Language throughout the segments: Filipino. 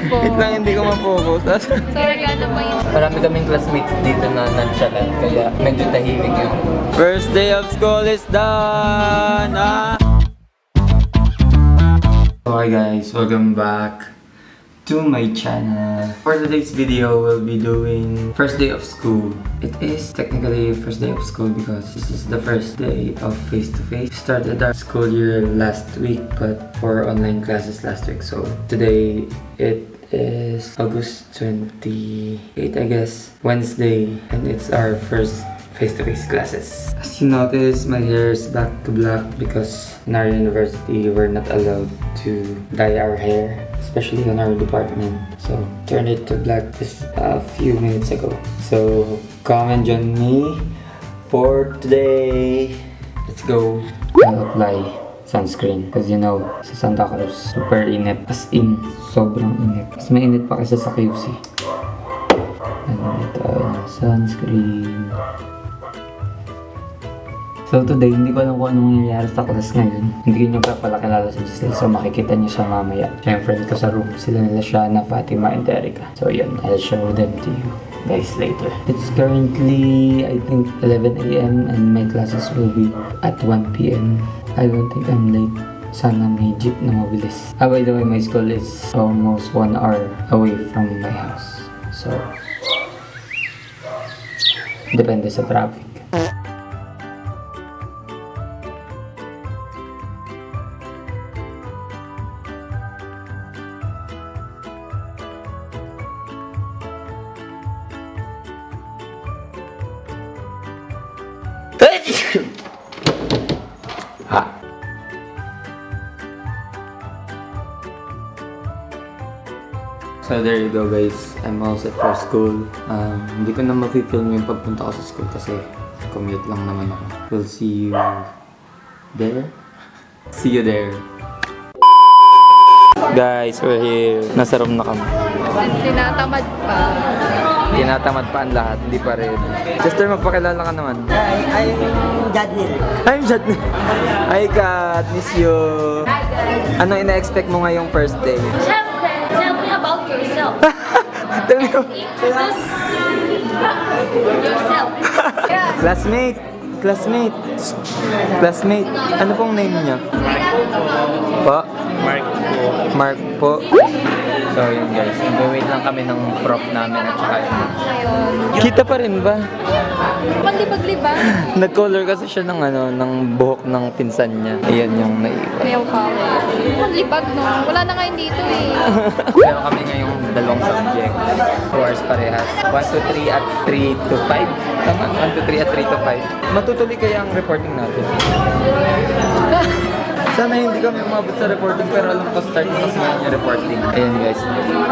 Sorry po. Wait lang, hindi ko ma-focus. Sorry, ano ba yun? Marami kaming classmates dito na nonchalant, kaya medyo tahimik yun. First day of school is done! Okay guys, welcome back to my channel. For today's video, we'll be doing first day of school. It is technically first day of school because this is the first day of face-to-face. Started our school year last week, but for online classes last week. So today, it is August 28, I guess, Wednesday, and it's our first face-to-face classes. As you notice, my hair is back to black because in our university, we're not allowed to dye our hair, especially in our department. So, turned it to black just a few minutes ago. So, come and join me for today. Let's go. I'll apply sunscreen because you know, sa Santa Cruz, super init. As in, sobrang init. Mas mainit pa kasi sa QC. Ano ito, sunscreen. So today, hindi ko alam kung anong nangyayari sa class ngayon. Hindi ko nyo pa pala kilala sa Giselle, so makikita nyo siya mamaya. Siya yung friend ko sa room. Sila nila Shana, Fatima, and Erica. So yun, I'll show them to you guys later. It's currently, I think, 11 AM and my classes will be at 1 PM. I don't think I'm late. Sana may jeep na mabilis. By the way, my school is almost 1 hour away from my house. So, depende sa traffic. Ha. So there you go guys, I'm all set for school. Hindi ko na ma-film yung pagpunta ko sa school kasi commute lang naman ako. We'll see you there. See you there. Guys, we're here. Nasa room na kami. Tinatamad pa. Tinatamad pa ang lahat, hindi pa rin. Sister, magpakilala ka naman. I'm Jadnil. I'm Jadnil. Hi Kat, miss you. Hi guys. Ano ina-expect mo ngayong first day? Tell me about yourself. Tell me. Introduce yourself. Classmate. Classmate. Classmate. Ano pong name niya? Po? Mark po. Mark po. So yun guys, nag-wait lang kami ng prof namin at saka yun. Kita pa rin ba? Paglibag-libag. Nag-color kasi siya ng ano, ng buhok ng pinsan niya. Ayan yung naiwan. Mayo college. Paglibag no. Wala na ngayon dito eh. Pero kami ngayong dalawang subject. 2 hours parehas. 1 to 3 at 3 to 5. Tama? 1 to 3 at 3 to 5. Matutuloy kaya ang reporting natin. Sana hindi kami umabot sa reporting pero alam ko start na kasi yung reporting. Ayan guys,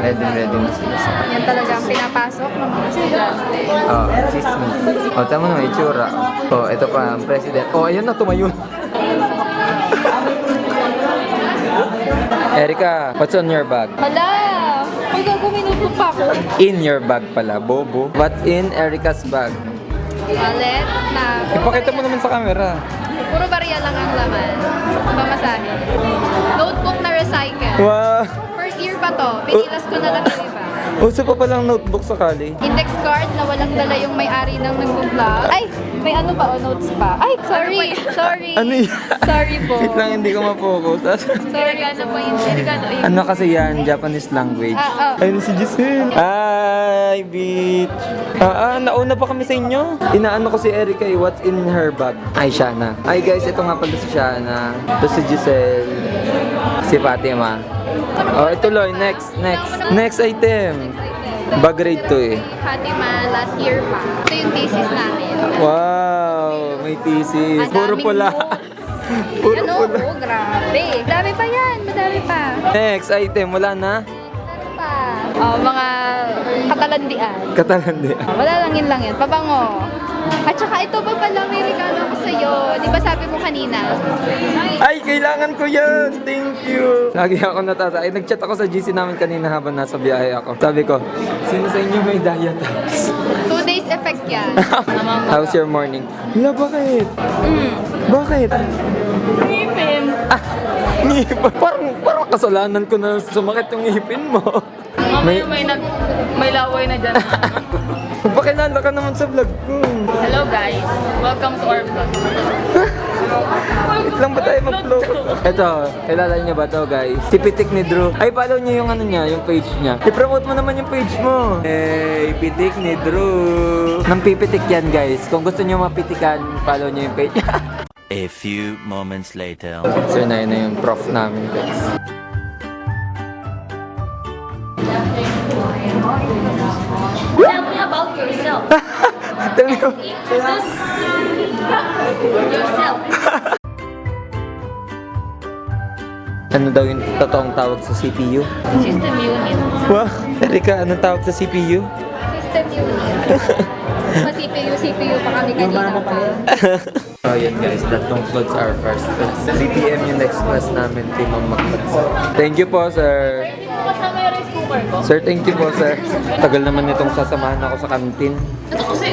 ready na sila sa Yan talaga ang pinapasok ng mga estudyante. chismis. Tama na, itsura. Ito pa, ang president. Ayan na, tumayo. Erica, what's on your bag? Hala! Pag ako minuto pa ako. In your bag pala, bobo. What's in Erica's bag? Wallet na. Ipakita mo naman sa camera. Puro barya lang ang laman. Pamasahe. Notebook na recycle. Wow! First year pa to. Pinilas ko na lang yung iba. Uso pa palang notebook sakali. Index card na walang dala yung may-ari ng nag-vlog. Ay! May ano pa o notes pa. Ay! Sorry! Sorry! Ano yan? Sorry po. Wait lang, hindi ko ma-focus. Sorry, ano po yun? Ano kasi yan? Japanese language. Ayun si Giselle. Hi, bitch. Nauna pa kami sa inyo. Inaano ko si Erica what's in her bag. Ay, Shana. Ay guys, ito nga pala si Shana. Ito si Giselle. Si Fatima. Ituloy. Next item. Bag grade to eh. Fatima, last year pa. Ito yung thesis namin. Wow, may thesis. Ang Puro daming pula. notes. Puro Ano? pula. Oh, grabe. Madami pa yan. Madami pa. Next item, wala na. Madami pa. Mga katalandian. Katalandi. Wala lang yun. Pabango. At saka ito pa pala, may regalo ko sa'yo. Di ba sabi mo kanina? Ay, kailangan ko yan! Thank you! Lagi ako natata. Ay, nag-chat ako sa GC namin kanina habang nasa biyahe ako. Sabi ko, sino sa inyo may diet house? 2 days effect yan. How's your morning? Wala, bakit? Bakit? Ngipin. Ngipin. Parang kasalanan ko na sumakit yung ngipin mo. May laway na dyan. Pakilala ka naman sa vlog ko. Hello guys, welcome to our vlog. Wait lang ba tayo mag-vlog? Ito, kilala niyo ba to guys? Si Pitik ni Drew. Ay, follow niyo yung ano niya, yung page niya. I-promote mo naman yung page mo. Hey, Pitik ni Drew. Nang pipitik yan guys. Kung gusto niyo mapitikan, follow niyo yung page. A few moments later. So yun na yung prof namin guys. Tell me about yourself. Tell me. Introduce yourself. Ano daw yung totoong tawag sa CPU? System unit. Wow, Erika, anong tawag sa CPU? System unit. CPU pa kami kanina pa. So yan guys, that concludes our first class. CPM yung next class namin, Team of Magpatsa. Thank you po, sir. Hindi mo kasama yung rice cooker ko. Sir, thank you po, sir. Tagal naman itong sasamahan ako sa kantin. Ito kasi.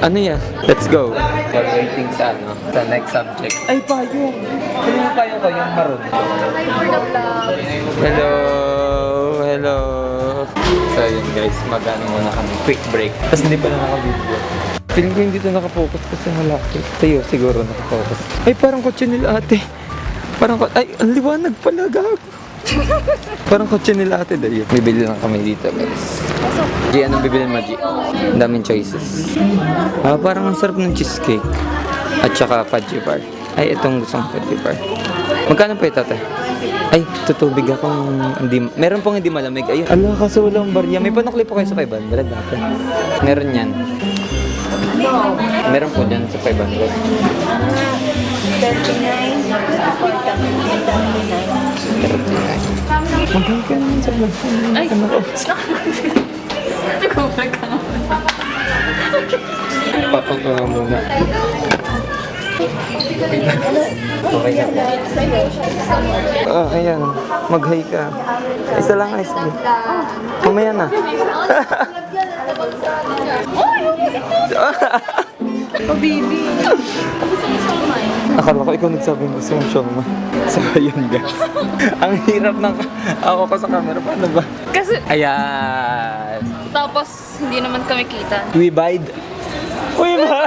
Ano yan? Let's go. We're waiting sa ano, sa next subject. Ay, payong! Sino yung payong ko? Yung maroon. Hi for the vlog. Hello! Hello! So yun guys, mag-ano muna kami. Quick break. Tapos hindi pala naka-video. Feeling ko hindi ito nakafocus kasi malaki. Sa'yo siguro nakafocus. Ay, parang kotse nila ate. Ay, ang liwanag pala, gago. Parang kotse nila ate dahil. Bibili lang kami dito guys. G, anong bibilin mo, G? Ang daming choices. Parang ang sarap ng cheesecake. At saka fudgy bar. Ay, itong gustong fudgy bar. Magkano pa ito, ate? Ay, tutubig akong hindi... Meron pong hindi malamig. Ayun. Ala, kaso walang barya. May panukli po kayo sa 500 dati. Meron yan. Meron po dyan sa 500. 39, 49. Magkano ka naman sa vlog ko? Ay! Ano ko? Nag-cooker ka naman. Patong ko lang muna. Okay ka. Ayan. Mag-hi ka. Isa lang ay sige. Mamaya na. Oh, baby. Akala ko ikaw nagsabing gusto mong shoma. So, ayun guys. Ang hirap ng ako ko sa camera. Paano ba? Kasi, Ayan. tapos, hindi naman kami kita. We bide. Uy, ma!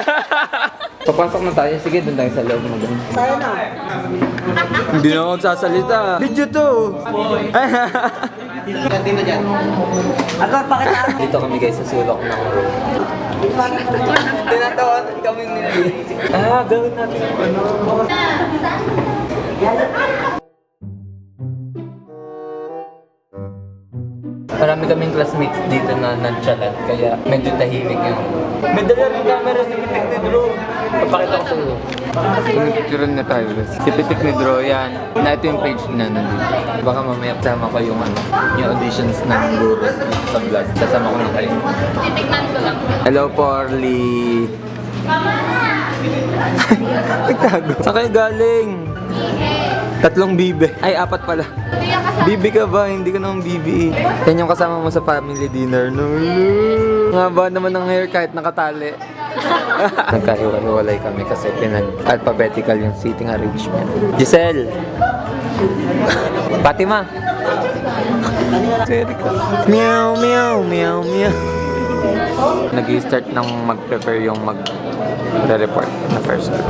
Papasok na tayo. Sige, doon tayo sa loob mo. Tayo na. Hindi na ako sasalita. Video to! Ako, pakitaan. Dito kami guys sa sulok ng room. Tinatawanan kami nila. Gawin natin yung ano. Marami kaming classmates dito na nonchalant, kaya medyo tahimik yun. May dala rin camera si Pitik ni Drew. Papakita ko sa iyo. Picture na tayo guys. Si Pitik ni Drew, yan. Na ito yung page na nandito. Baka mamaya kasama ko yung ano, yung auditions ng guru sa vlog. Kasama ko na tayo. Titignan ko lang. Hello, Porly. Nagtago. Saan kayo galing? Tatlong bibe. Ay, apat pala. Hindi yan kasama. Bibi ka ba? Hindi ka naman bibi. Yan yung kasama mo sa family dinner. No. Nga ba naman ng hair kahit nakatali? Nagkahiwalay kami kasi pinag-alphabetical yung seating arrangement. Giselle! Fatima! Meow, meow, meow, meow. Nag-i-start ng mag-prepare yung mag-report na first group.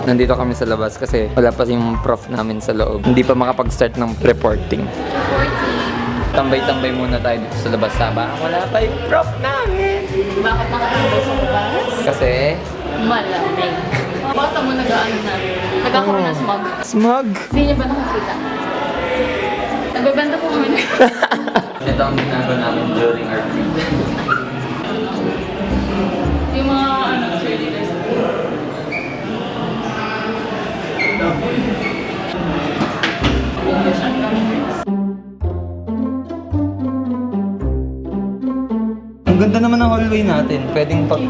Nandito kami sa labas kasi wala pa yung prof namin sa loob. Hindi pa makapag-start ng reporting. Tambay-tambay muna tayo dito sa labas. Wala pa yung prof namin. Bakit nakatambay sa labas? Kasi... Malamig. Bakit mo nag-ano na? Nagkakaroon ng smog. Smog! Hindi niya ba nakakita? Nagbabanda po kami. Ito ang ginagawa namin during our break. Yung mga cheerleaders. Ang ganda naman ng hallway natin. Pwedeng pag...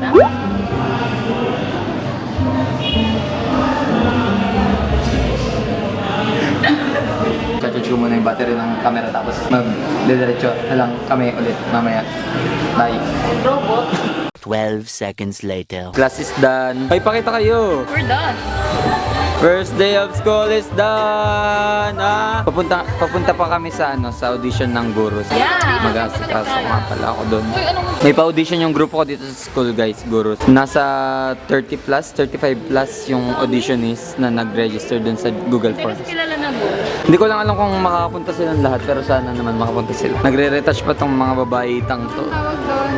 Charge ko muna yung battery ng camera tapos mag-diretso na lang kami ulit mamaya. Bye. Robot. 12 seconds later. Class is done. Ay, pakita kayo! We're done. First day of school is done! Ah, papunta pa kami sa sa audition ng Gurus. Yeah! Mag-asikaso nga pala ako doon. May pa-audition yung grupo ko dito sa school guys, Gurus. Nasa 30 plus, 35 plus yung auditionist na nag-register doon sa Google Forms. Kilala na mo. Hindi ko lang alam kung makakapunta silang lahat pero sana naman makapunta sila. Nagre-retouch pa tong mga babaitang to. Tawag doon.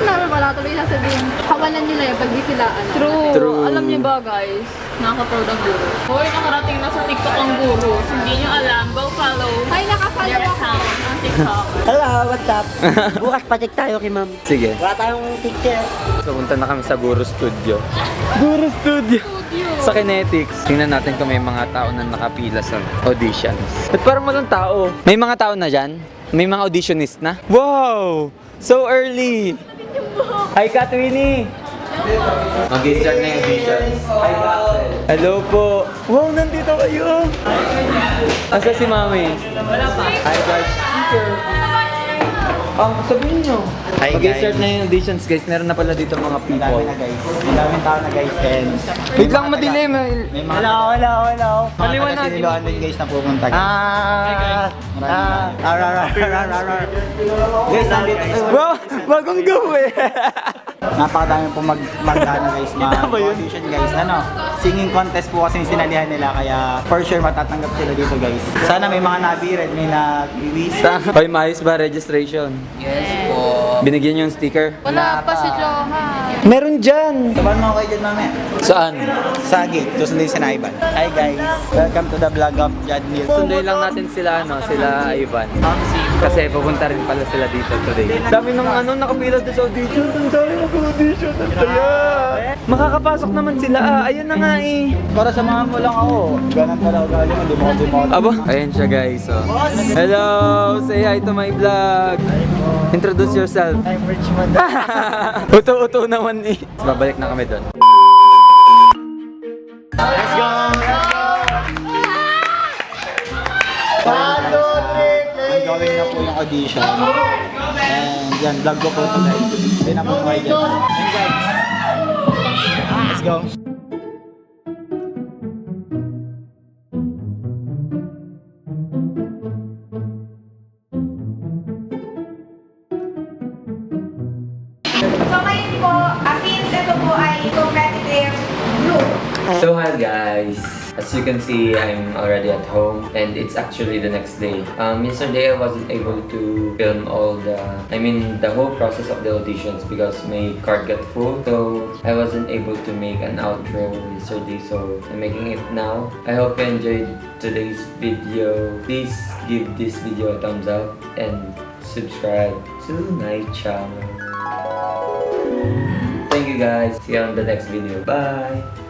Naroon pala tuloy sasabihin. Kawalan nila yung pag di sila True. Alam niyo ba guys, nakaka-proud ang guru. Hoy, nakarating na sa TikTok ang guru. Hindi niyo alam, go follow Ay, nakafollow their ako. account on TikTok. Hello, what's up? Bukas pa-check tayo kay ma'am. Sige. Wala tayong teacher. So, punta na kami sa Guru Studio. Guru Studio! Sa Kinetics. Tingnan natin kung may mga tao na nakapila sa auditions. Ba't parang walang tao? May mga tao na dyan? May mga auditionist na? Wow! So early! Hi, Katwini! Mag-start na yung auditions. Hi, Castle. Hello po. Wow, nandito kayo. Asa si Mami? Wala pa. Hi, guys. Speaker. Sabihin nyo. Hi, Mag-start guys. na yung auditions, guys. Meron na pala dito mga people. guys. Daming tao na guys. And Wait lang, madilim. Hello. Paliwanag. Siniloan din guys na pupunta. Guys, nandito. Wow, bagong gawin. Napakadami po mag-ano guys, mag-audition guys. Singing contest po kasi yung sinalihan nila kaya for sure matatanggap sila dito guys. Sana may mga nabired, may nag-wish. Hoy, maayos ba registration? Yes po. Binigyan yung sticker? Wala pa si Johan. Meron dyan! Sabahan mo kayo dyan mamaya. Saan? Sa gate, susundin si Ivan. Hi guys, welcome to the vlog of Jad Mills. Sunday lang natin sila, sila Ivan. Kasi pupunta rin pala sila dito today. Dami ng nakapila doon sa audition. Ang dami mag-audition. Ang saya! Makakapasok naman sila. Ayun na nga eh. Para sa mga mo lang ako, ganun pala ugali mo, di mo. Aba, ayan siya guys. Oh. Hello! Say hi to my vlog. Introduce yourself. I'm Richmond. Uto-uto naman eh. Babalik na kami doon. Let's go! Ongoing na po yung audition. And yan, vlog ko po ito guys. Hindi na po kayo dyan. And guys, let's go! So ngayon po, since ito po ay competitive group, So hi guys, as you can see I'm already at home and it's actually the next day. Yesterday I wasn't able to film the whole process of the auditions because my card got full, so I wasn't able to make an outro yesterday, so I'm making it now. I hope you enjoyed today's video. Please give this video a thumbs up and subscribe to my channel. Thank you guys, see you on the next video, bye!